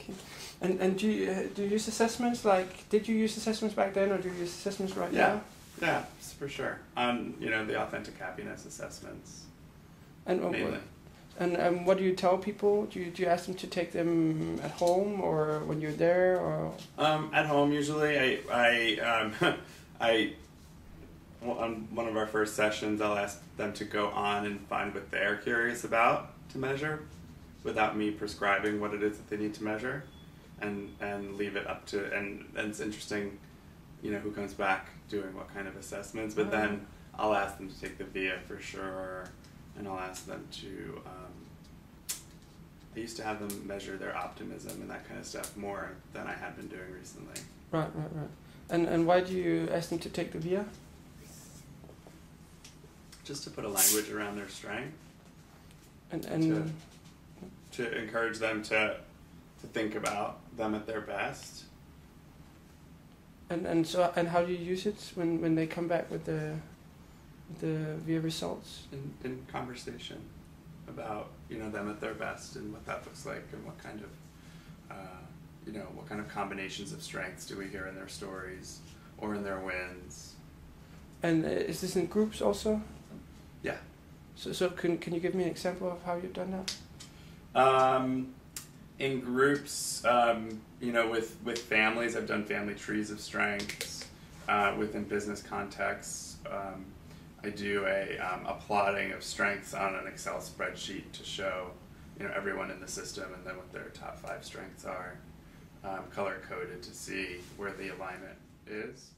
Okay. And do you use assessments? Like, did you use assessments back then, or do you use assessments right now? Yeah, for sure. You know, the authentic happiness assessments. And mainly. And what do you tell people? Do you ask them to take them at home or when you're there, or? At home usually. On one of our first sessions, I'll ask them to go on and find what they're curious about to measure, without me prescribing what it is that they need to measure, and leave it up to. And it's interesting, you know, who comes back doing what kind of assessments. But then I'll ask them to take the VIA for sure, and I'll ask them to. I used to have them measure their optimism and that kind of stuff more than I had been doing recently. Right. And why do you ask them to take the VIA? Just to put a language around their strength. And to encourage them to think about them at their best. And how do you use it when they come back with the VIA results? In conversation about, you know, them at their best and what that looks like, and what kind of you know, what kind of combinations of strengths do we hear in their stories or in their wins. And is this in groups also? Yeah. So can you give me an example of how you've done that? In groups, you know, with families, I've done family trees of strengths. Within business contexts, I do a plotting of strengths on an Excel spreadsheet to show, you know, everyone in the system, and then what their top 5 strengths are, color coded to see where the alignment is.